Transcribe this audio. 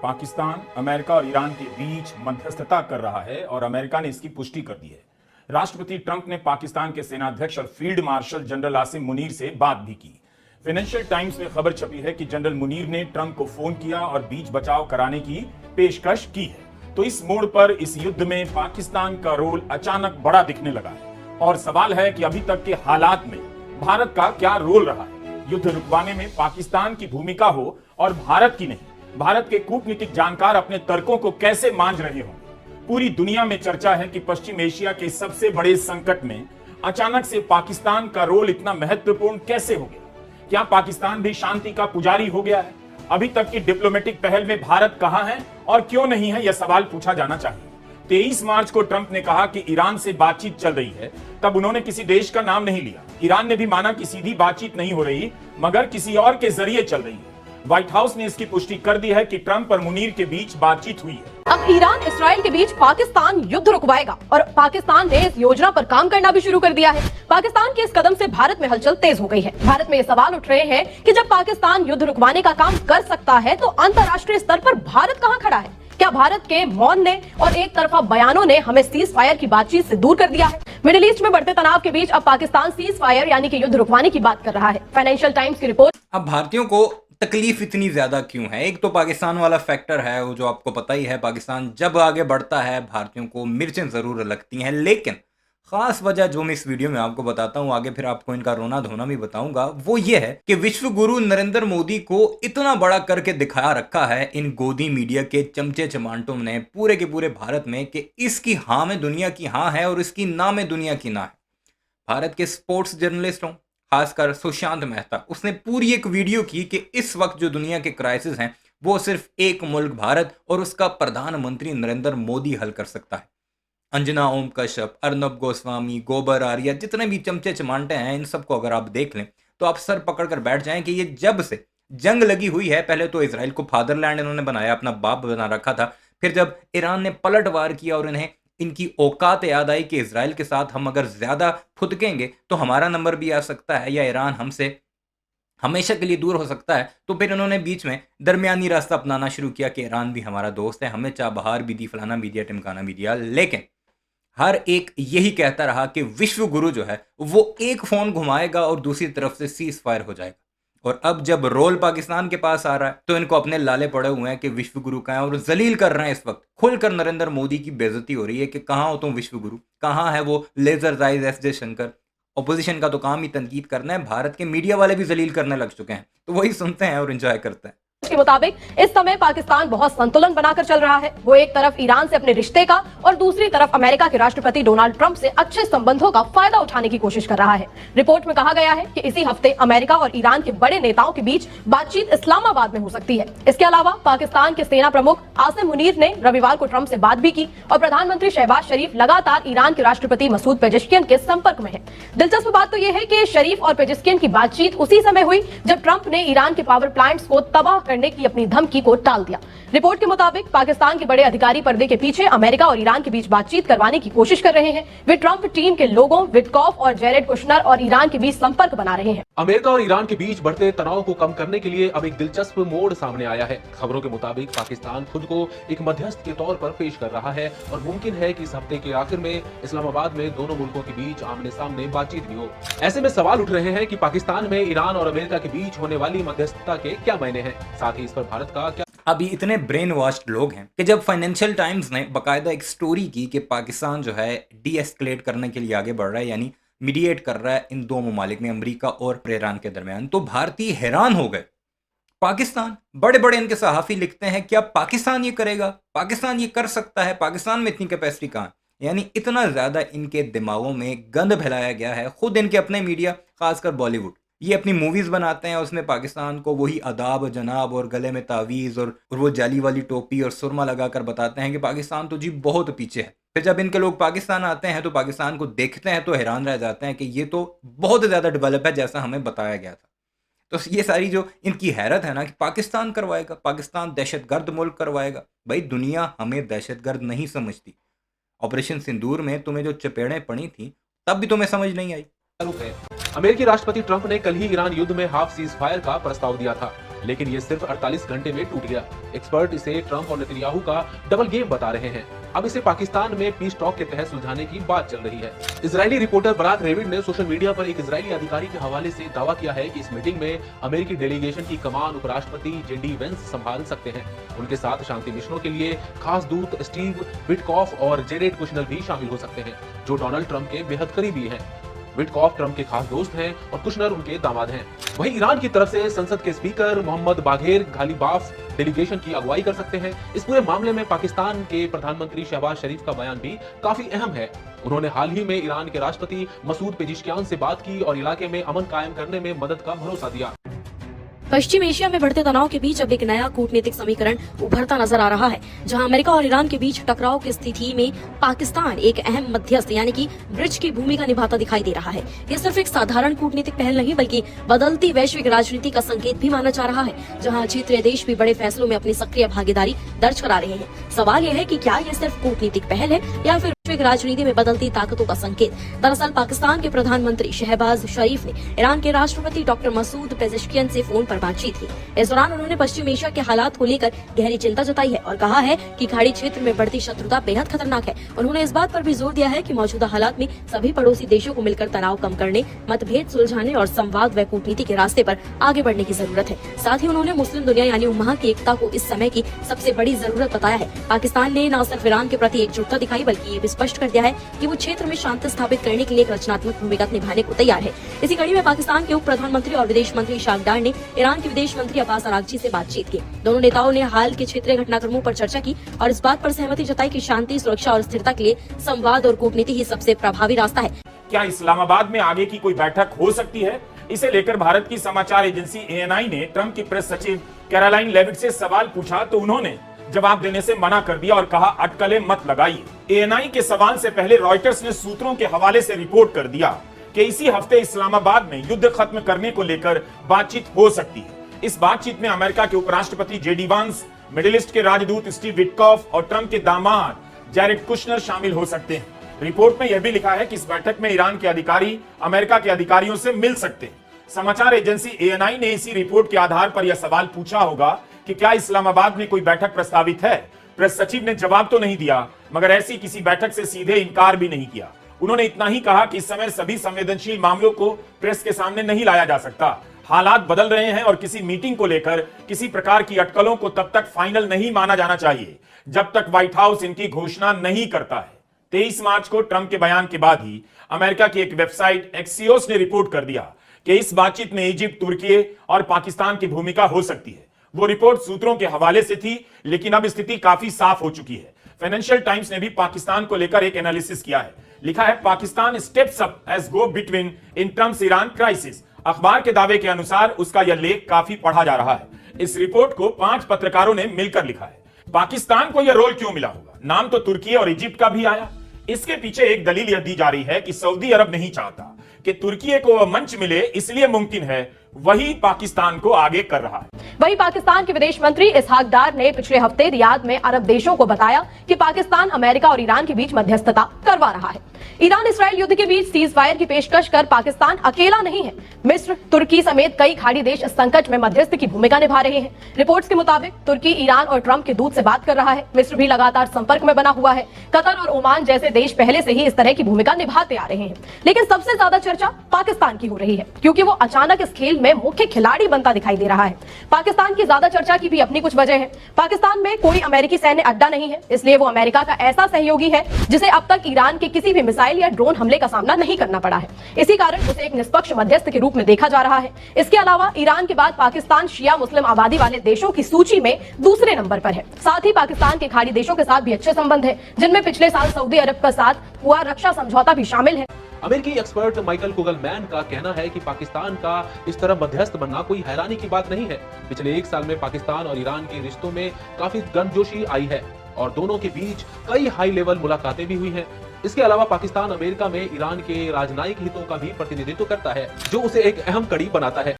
Pakistan America और Iran के बीच मध्यस्थता कर रहा है और अमेरिका ने इसकी पुष्टि कर दी है। राष्ट्रपति ट्रंप ने पाकिस्तान के सेनाध्यक्ष और field marshal general Asim Munir से बात भी की। फाइनेंशियल टाइम्स में खबर छपी है कि जनरल मुनीर ने ट्रंप को फोन किया और बीच बचाव कराने की पेशकश की है। तो इस मोड़ पर इस युद्ध में पाकिस्तान का रोल अचानक बड़ा दिखने लगा है और सवाल है कि अभी तक के हालात में भारत का क्या रोल रहा है। युद्ध रुकवाने में पाकिस्तान की भूमिका हो और भारत की नहीं, भारत के कूटनीतिक जानकार अपने तर्कों को कैसे मांझ रहे होंगे। पूरी दुनिया में चर्चा है कि पश्चिम एशिया के सबसे बड़े संकट में अचानक से पाकिस्तान का रोल इतना महत्वपूर्ण कैसे हो गया। क्या पाकिस्तान भी शांति का पुजारी हो गया है? अभी तक की डिप्लोमेटिक पहल में भारत कहां है और क्यों नहीं है, यह सवाल पूछा जाना चाहिए। 23 मार्च को ट्रंप ने कहा कि ईरान से बातचीत चल रही है, तब उन्होंने किसी देश का नाम नहीं लिया। ईरान ने भी माना कि सीधी बातचीत नहीं हो रही मगर किसी और के जरिए चल रही है। व्हाइट हाउस ने इसकी पुष्टि कर दी है कि ट्रंप और मुनीर के बीच बातचीत हुई है। अब ईरान इसराइल के बीच पाकिस्तान युद्ध रुकवाएगा और पाकिस्तान ने इस योजना पर काम करना भी शुरू कर दिया है। पाकिस्तान के इस कदम से भारत में हलचल तेज हो गई है। भारत में ये सवाल उठ रहे हैं कि जब पाकिस्तान युद्ध रुकवाने का काम कर सकता है तो अंतर्राष्ट्रीय स्तर पर भारत कहां खड़ा है। क्या भारत के मौन ने और एक तरफा बयानों ने हमें सीज फायर की बातचीत से दूर कर दिया है। मिडिल ईस्ट में बढ़ते तनाव के बीच अब पाकिस्तान सीज फायर यानी कि युद्ध रुकवाने की बात कर रहा है। फाइनेंशियल टाइम्स की रिपोर्ट। अब भारतीयों को तकलीफ इतनी ज्यादा क्यों है? एक तो पाकिस्तान वाला फैक्टर है, वो जो आपको पता ही है। पाकिस्तान जब आगे बढ़ता है भारतीयों को मिर्चें जरूर लगती हैं, लेकिन खास वजह जो मैं इस वीडियो में आपको बताता हूं, आगे फिर आपको इनका रोना धोना भी बताऊंगा, वो ये है कि विश्व गुरु नरेंद्र मोदी को इतना बड़ा करके दिखाया रखा है इन गोदी मीडिया के चमचे चमांटों ने पूरे के पूरे भारत में कि इसकी हाँ में दुनिया की हाँ है और इसकी ना में दुनिया की ना है। भारत के स्पोर्ट्स जर्नलिस्ट हों, खासकर सुशांत मेहता, उसने पूरी एक वीडियो की कि इस वक्त जो दुनिया के क्राइसिस हैं वो सिर्फ एक मुल्क भारत और उसका प्रधानमंत्री नरेंद्र मोदी हल कर सकता है। अंजना ओम कश्यप, अर्नब गोस्वामी, गोबर आर्या, जितने भी चमचे चमांटे हैं, इन सबको अगर आप देख लें तो आप सर पकड़ कर बैठ जाएं कि ये जब से जंग लगी हुई है, पहले तो इसराइल को फादरलैंड इन्होंने बनाया, अपना बाप बना रखा था, फिर जब ईरान ने पलटवार किया और इन्हें इनकी औकात याद आई कि इसराइल के साथ हम अगर ज्यादा फुदकेंगे तो हमारा नंबर भी आ सकता है या ईरान हमसे हमेशा के लिए दूर हो सकता है, तो फिर इन्होंने बीच में दरमियानी रास्ता अपनाना शुरू किया कि ईरान भी हमारा दोस्त है, हमें चाबहार भी दी, फलाना भी दिया, टिमकाना भी दिया। लेकिन हर एक यही कहता रहा कि विश्व गुरु जो है वो एक फोन घुमाएगा और दूसरी तरफ से सीज फायर हो जाएगा। और अब जब रोल पाकिस्तान के पास आ रहा है तो इनको अपने लाले पड़े हुए हैं कि विश्व गुरु कहाँ है और जलील कर रहे हैं। इस वक्त खुलकर नरेंद्र मोदी की बेइज्जती हो रही है कि कहाँ हो तुम विश्व गुरु, कहाँ है वो लेजर जाइज एस जयशंकर। ऑपोजिशन का तो काम ही तनकीद करना है, भारत के मीडिया वाले भी जलील करने लग चुके हैं, तो वही सुनते हैं और एंजॉय करते हैं। के मुताबिक इस समय पाकिस्तान बहुत संतुलन बनाकर चल रहा है। वो एक तरफ ईरान से अपने रिश्ते का और दूसरी तरफ अमेरिका के राष्ट्रपति डोनाल्ड ट्रंप से अच्छे संबंधों का फायदा उठाने की कोशिश कर रहा है। रिपोर्ट में कहा गया है कि इसी हफ्ते अमेरिका और ईरान के बड़े नेताओं के बीच बातचीत इस्लामाबाद में हो सकती है। इसके अलावा पाकिस्तान के सेना प्रमुख आसिम मुनीर ने रविवार को ट्रंप से बात भी की और प्रधानमंत्री शहबाज शरीफ लगातार ईरान के राष्ट्रपति मसूद पेजेश्कियन के संपर्क में है। दिलचस्प बात तो यह है कि शरीफ और पेजेश्कियन की बातचीत उसी समय हुई जब ट्रंप ने ईरान के पावर प्लांट्स को तबाह करने की अपनी धमकी को टाल दिया। रिपोर्ट के मुताबिक पाकिस्तान के बड़े अधिकारी पर्दे के पीछे अमेरिका और ईरान के बीच बातचीत करवाने की कोशिश कर रहे हैं। वे ट्रंप टीम के लोगों विटकॉफ और जेरेड कुशनर और ईरान के बीच संपर्क बना रहे हैं। अमेरिका और ईरान के बीच बढ़ते तनाव को कम करने के लिए अब एक दिलचस्प मोड़ सामने आया है। खबरों के मुताबिक पाकिस्तान खुद को एक मध्यस्थ के तौर पर पेश कर रहा है और मुमकिन है कि इस हफ्ते के आखिर में इस्लामाबाद में दोनों मुल्कों के बीच आमने सामने बातचीत भी हो। ऐसे में सवाल उठ रहे हैं कि पाकिस्तान में ईरान और अमेरिका के बीच होने वाली मध्यस्थता के क्या मायने हैं, साथ ही इस पर भारत का क्या। अभी इतने ब्रेन वॉश्ड लोग हैं कि जब फाइनेंशियल टाइम्स ने बाकायदा एक स्टोरी की कि पाकिस्तान जो है डी एस्केलेट करने के लिए आगे बढ़ रहा है, यानी मीडिएट कर रहा है इन दो ममालिक में, अमेरिका और ईरान के दरमियान, तो भारतीय हैरान हो गए। पाकिस्तान, बड़े बड़े इनके सहाफ़ी लिखते हैं क्या पाकिस्तान ये करेगा, पाकिस्तान ये कर सकता है, पाकिस्तान में इतनी कैपेसिटी कहाँ है। यानी इतना ज़्यादा इनके दिमागों में गंद फैलाया गया है। खुद इनके अपने मीडिया, खासकर बॉलीवुड, ये अपनी मूवीज़ बनाते हैं, उसमें पाकिस्तान को वही अदाब जनाब और गले में तावीज़ और वो जाली वाली टोपी और सुरमा लगाकर बताते हैं कि पाकिस्तान तो जी बहुत पीछे है। फिर जब इनके लोग पाकिस्तान आते हैं तो पाकिस्तान को देखते हैं तो हैरान रह जाते हैं कि ये तो बहुत ज़्यादा डेवलप है जैसा हमें बताया गया था। तो ये सारी जो इनकी हैरत है ना कि पाकिस्तान करवाएगा, पाकिस्तान दहशतगर्द मुल्क करवाएगा। भाई दुनिया हमें दहशतगर्द नहीं समझती। ऑपरेशन सिंदूर में तुम्हें जो चपेड़ें पड़ी थी तब भी तुम्हें समझ नहीं आई। अमेरिकी राष्ट्रपति ट्रंप ने कल ही ईरान युद्ध में हाफ सीज फायर का प्रस्ताव दिया था, लेकिन ये सिर्फ 48 घंटे में टूट गया। एक्सपर्ट इसे ट्रंप और नेतन्याहू का डबल गेम बता रहे हैं। अब इसे पाकिस्तान में पीस टॉक के तहत सुलझाने की बात चल रही है। इजरायली रिपोर्टर बराक रेविड ने सोशल मीडिया पर एक इजरायली अधिकारी के हवाले से दावा किया है कि इस मीटिंग में अमेरिकी डेलीगेशन की कमान उपराष्ट्रपति जेडी वेंस संभाल सकते हैं। उनके साथ शांति मिशनों के लिए खास दूत स्टीव विटकॉफ और जेरेड कुशनर भी शामिल हो सकते हैं, जो डोनाल्ड ट्रंप के बेहद करीबी हैं। विटकॉफ ट्रंप के खास दोस्त हैं और कुशनर उनके दामाद हैं। वहीं ईरान की तरफ से संसद के speaker Mohammad Bagher Ghalibaf delegation की अगुवाई कर सकते हैं। इस पूरे मामले में पाकिस्तान के प्रधानमंत्री शहबाज शरीफ का बयान भी काफी अहम है। उन्होंने हाल ही में ईरान के राष्ट्रपति मसूद पेजिशकियान से बात की और इलाके में अमन कायम करने में मदद का भरोसा दिया। पश्चिम एशिया में बढ़ते तनाव के बीच अब एक नया कूटनीतिक समीकरण उभरता नजर आ रहा है, जहां अमेरिका और ईरान के बीच टकराव की स्थिति में पाकिस्तान एक अहम मध्यस्थ यानी कि ब्रिज की भूमिका निभाता दिखाई दे रहा है। यह सिर्फ एक साधारण कूटनीतिक पहल नहीं बल्कि बदलती वैश्विक राजनीति का संकेत भी माना जा रहा है, जहां क्षेत्रीय देश भी बड़े फैसलों में अपनी सक्रिय भागीदारी दर्ज करा रहे हैं। सवाल यह है कि क्या यह सिर्फ कूटनीतिक पहल है या फिर वैश्विक राजनीति में बदलती ताकतों का संकेत। दरअसल पाकिस्तान के प्रधानमंत्री शहबाज शरीफ ने ईरान के राष्ट्रपति डॉक्टर मसूद पेजिशकियान से फोन पर बातचीत की। इस दौरान उन्होंने पश्चिम एशिया के हालात को लेकर गहरी चिंता जताई है और कहा है कि खाड़ी क्षेत्र में बढ़ती शत्रुता बेहद खतरनाक है। उन्होंने इस बात पर भी जोर दिया है कि मौजूदा हालात में सभी पड़ोसी देशों को मिलकर तनाव कम करने, मतभेद सुलझाने और संवाद व कूटनीति के रास्ते पर आगे बढ़ने की जरूरत है। साथ ही उन्होंने मुस्लिम दुनिया यानी उम्मा की एकता को इस समय की सबसे बड़ी जरूरत बताया है। पाकिस्तान ने न सिर्फ ईरान के प्रति एकजुटता दिखाई बल्कि ये भी स्पष्ट कर दिया है कि वो क्षेत्र में शांति स्थापित करने के लिए एक रचनात्मक भूमिका निभाने को तैयार है। इसी कड़ी में पाकिस्तान के उप प्रधानमंत्री और विदेश मंत्री शाह डार ने ईरान के विदेश मंत्री अब्बास अरागची से बातचीत की। दोनों नेताओं ने हाल के क्षेत्रीय घटनाक्रमों पर चर्चा की और इस बात पर सहमति जताई कि शांति, सुरक्षा और स्थिरता के लिए संवाद और कूटनीति ही सबसे प्रभावी रास्ता है। क्या इस्लामाबाद में आगे की कोई बैठक हो सकती है? इसे लेकर भारत की समाचार एजेंसी ANI ने ट्रंप की प्रेस सचिव कैरोलाइन लेविट से सवाल पूछा तो उन्होंने जवाब देने से मना कर दिया और कहा अटकलें मत लगाइए। ANI के सवाल से पहले रॉयटर्स ने सूत्रों के हवाले से रिपोर्ट कर दिया कि इसी हफ्ते इस्लामाबाद में युद्ध खत्म करने को लेकर बातचीत हो सकती है। इस बातचीत में अमेरिका के उपराष्ट्रपति जेडी वांस, मिडिल ईस्ट के राजदूत स्टीव विटकॉफ और ट्रंप के दामाद जैरेड कुशनर शामिल हो सकते हैं। रिपोर्ट में यह भी लिखा है कि इस बैठक में ईरान के अधिकारी अमेरिका के अधिकारियों से मिल सकते हैं। समाचार एजेंसी ANI ने इसी रिपोर्ट के आधार पर यह सवाल पूछा होगा कि क्या इस्लामाबाद में कोई बैठक प्रस्तावित है। प्रेस सचिव ने जवाब तो नहीं दिया, मगर ऐसी किसी बैठक से सीधे इनकार भी नहीं किया। उन्होंने इतना ही कहा कि इस समय सभी संवेदनशील मामलों को प्रेस के सामने नहीं लाया जा सकता। हालात बदल रहे हैं और किसी मीटिंग को लेकर किसी प्रकार की अटकलों को तब तक फाइनल नहीं माना जाना चाहिए जब तक व्हाइट हाउस इनकी घोषणा नहीं करता है। 23 मार्च को ट्रंप के बयान के बाद ही अमेरिका की एक वेबसाइट एक्सियोस ने रिपोर्ट कर दिया कि इस बातचीत में इजिप्ट, तुर्की और पाकिस्तान की भूमिका हो सकती है। वो रिपोर्ट सूत्रों के हवाले से थी, लेकिन अब स्थिति काफी साफ हो चुकी है। फाइनेंशियल टाइम्स ने भी पाकिस्तान को लेकर एक एनालिसिस किया है। लिखा है पाकिस्तान स्टेप्स अप एज गो बिटवीन इन ट्रम्प्स ईरान क्राइसिस। अखबार के दावे के अनुसार उसका यह लेख काफी पढ़ा जा रहा है। इस रिपोर्ट को 5 पत्रकारों ने मिलकर लिखा है। पाकिस्तान को यह रोल क्यों मिला होगा? नाम तो तुर्की और इजिप्ट का भी आया। इसके पीछे एक दलील यह दी जा रही है कि सऊदी अरब नहीं चाहता कि तुर्की को वह मंच मिले, इसलिए मुमकिन है वही पाकिस्तान को आगे कर रहा है। वहीं पाकिस्तान के विदेश मंत्री इसहाक डार ने पिछले हफ्ते रियाद में अरब देशों को बताया कि पाकिस्तान अमेरिका और ईरान के बीच मध्यस्थता करवा रहा है। ईरान इसराइल युद्ध के बीच सीज फायर की पेशकश कर पाकिस्तान अकेला नहीं है। मिस्र, तुर्की समेत कई खाड़ी देश इस संकट में मध्यस्थ की भूमिका निभा रहे हैं। रिपोर्ट्स के मुताबिक तुर्की ईरान और ट्रंप के दूत से बात कर रहा है। मिस्र भी लगातार संपर्क में बना हुआ है। कतर और ओमान जैसे देश पहले से ही इस तरह की भूमिका निभाते आ रहे हैं। लेकिन सबसे ज्यादा चर्चा पाकिस्तान की हो रही है, क्योंकि वो अचानक इस खेल में मुख्य खिलाड़ी बनता दिखाई दे रहा है। पाकिस्तान की ज्यादा चर्चा की भी अपनी कुछ वजह है। पाकिस्तान में कोई अमेरिकी सैन्य अड्डा नहीं है, इसलिए वो अमेरिका का ऐसा सहयोगी है जिसे अब तक ईरान के किसी भी मिसाइल या ड्रोन हमले का सामना नहीं करना पड़ा है। इसी कारण उसे एक निष्पक्ष मध्यस्थ के रूप में देखा जा रहा है। इसके अलावा ईरान के बाद पाकिस्तान शिया मुस्लिम आबादी वाले देशों की सूची में दूसरे नंबर पर है। साथ ही पाकिस्तान के खाड़ी देशों के साथ भी अच्छे संबंध है, जिनमें पिछले साल सऊदी अरब के साथ हुआ रक्षा समझौता भी शामिल है। अमेरिकी एक्सपर्ट माइकल कुगलमैन का कहना है कि पाकिस्तान का इस तरह मध्यस्थ बनना कोई हैरानी की बात नहीं है। पिछले 1 साल में पाकिस्तान और ईरान के रिश्तों में काफी गर्मजोशी आई है और दोनों के बीच कई हाई लेवल मुलाकातें भी हुई हैं। इसके अलावा पाकिस्तान अमेरिका में ईरान के राजनयिक हितों का भी प्रतिनिधित्व करता है, जो उसे एक अहम कड़ी बनाता है।